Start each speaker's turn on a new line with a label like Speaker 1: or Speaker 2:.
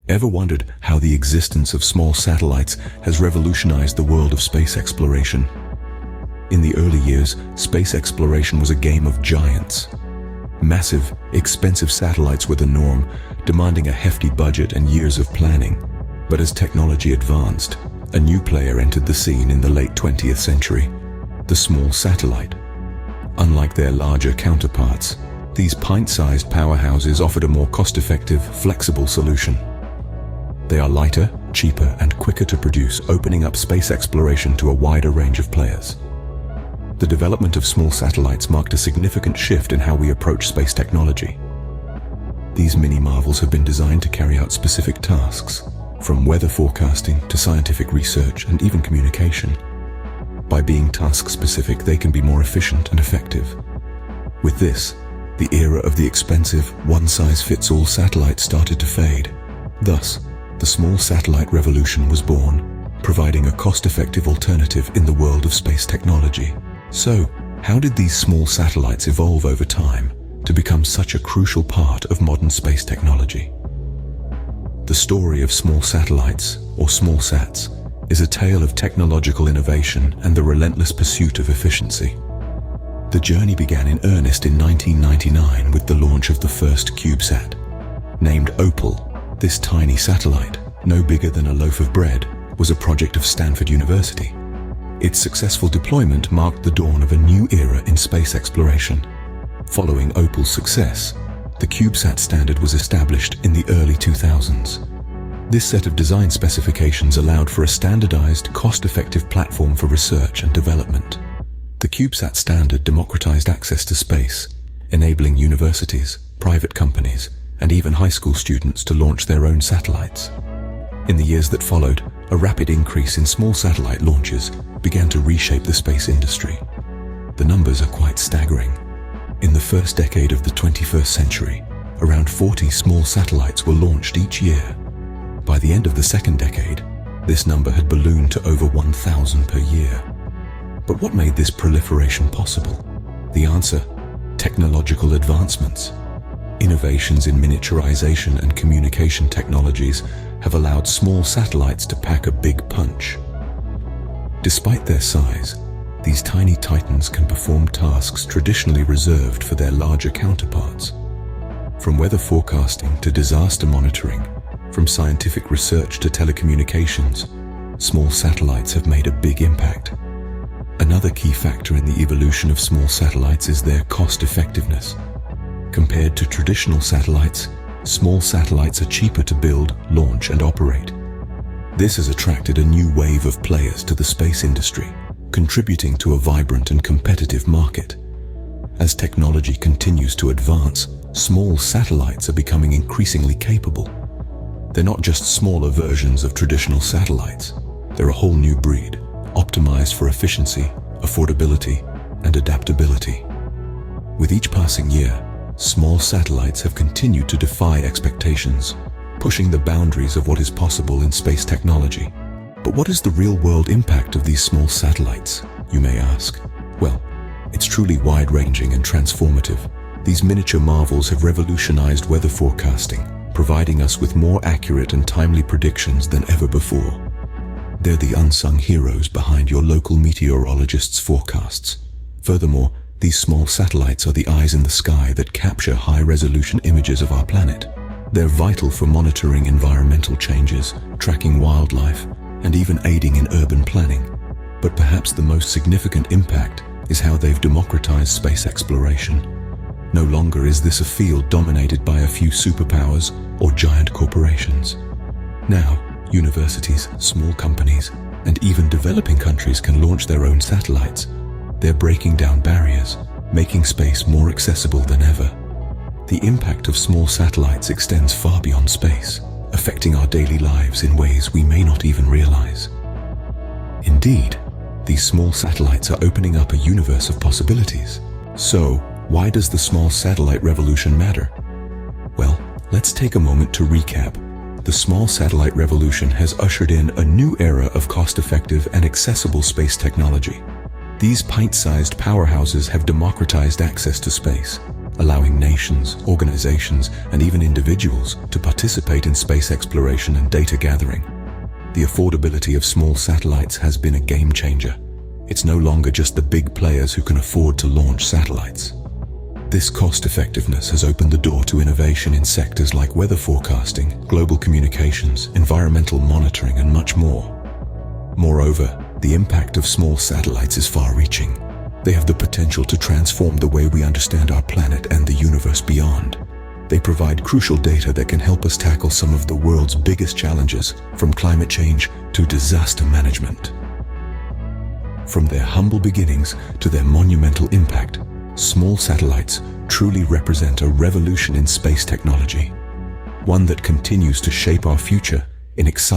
Speaker 1: Ever wondered how the existence of small satellites has revolutionized the world of space exploration? In the early years, space exploration was a game of giants. Massive, expensive satellites were the norm, demanding a hefty budget and years of planning. But as technology advanced, a new player entered the scene in the late 20th century: the small satellite. Unlike their larger counterparts, these pint-sized powerhouses offered a more cost-effective, flexible solution. They are lighter, cheaper, and quicker to produce, opening up space exploration to a wider range of players. The development of small satellites marked a significant shift in how we approach space technology. These mini-marvels have been designed to carry out specific tasks, from weather forecasting to scientific research and even communication. By being task-specific, they can be more efficient and effective. With this, the era of the expensive, one-size-fits-all satellite started to fade. Thus, the small satellite revolution was born, providing a cost-effective alternative in the world of space technology. So, how did these small satellites evolve over time to become such a crucial part of modern space technology? The story of small satellites, or smallsats, is a tale of technological innovation and the relentless pursuit of efficiency. The journey began in earnest in 1999 with the launch of the first CubeSat. Named Opal, this tiny satellite, no bigger than a loaf of bread, was a project of Stanford University. Its successful deployment marked the dawn of a new era in space exploration. Following Opal's success, the CubeSat standard was established in the early 2000s. This set of design specifications allowed for a standardized, cost-effective platform for research and development. The CubeSat standard democratized access to space, enabling universities, private companies, and even high school students to launch their own satellites. In the years that followed, a rapid increase in small satellite launches began to reshape the space industry. The numbers are quite staggering. In the first decade of the 21st century, around 40 small satellites were launched each year. By the end of the second decade, this number had ballooned to over 1,000 per year. But what made this proliferation possible? The answer: technological advancements. Innovations in miniaturization and communication technologies have allowed small satellites to pack a big punch. Despite their size, these tiny titans can perform tasks traditionally reserved for their larger counterparts. From weather forecasting to disaster monitoring, from scientific research to telecommunications, small satellites have made a big impact. Another key factor in the evolution of small satellites is their cost-effectiveness. Compared to traditional satellites, small satellites are cheaper to build, launch, and operate. This has attracted a new wave of players to the space industry, contributing to a vibrant and competitive market. As technology continues to advance, small satellites are becoming increasingly capable. They're not just smaller versions of traditional satellites. They're a whole new breed, optimized for efficiency, affordability, and adaptability. With each passing year, small satellites have continued to defy expectations, pushing the boundaries of what is possible in space technology. But what is the real-world impact of these small satellites, you may ask? Well, it's truly wide-ranging and transformative. These miniature marvels have revolutionized weather forecasting, providing us with more accurate and timely predictions than ever before. They're the unsung heroes behind your local meteorologist's forecasts. Furthermore, these small satellites are the eyes in the sky that capture high-resolution images of our planet. They're vital for monitoring environmental changes, tracking wildlife, and even aiding in urban planning. But perhaps the most significant impact is how they've democratized space exploration. No longer is this a field dominated by a few superpowers or giant corporations. Now, universities, small companies, and even developing countries can launch their own satellites. They're breaking down barriers, making space more accessible than ever. The impact of small satellites extends far beyond space, affecting our daily lives in ways we may not even realize. Indeed, these small satellites are opening up a universe of possibilities. So, why does the small satellite revolution matter? Well, let's take a moment to recap. The small satellite revolution has ushered in a new era of cost-effective and accessible space technology. These pint-sized powerhouses have democratized access to space, allowing nations, organizations, and even individuals to participate in space exploration and data gathering. The affordability of small satellites has been a game changer. It's no longer just the big players who can afford to launch satellites. This cost-effectiveness has opened the door to innovation in sectors like weather forecasting, global communications, environmental monitoring, and much more. Moreover, the impact of small satellites is far-reaching. They have the potential to transform the way we understand our planet and the universe beyond. They provide crucial data that can help us tackle some of the world's biggest challenges, from climate change to disaster management. From their humble beginnings to their monumental impact, small satellites truly represent a revolution in space technology, one that continues to shape our future in exciting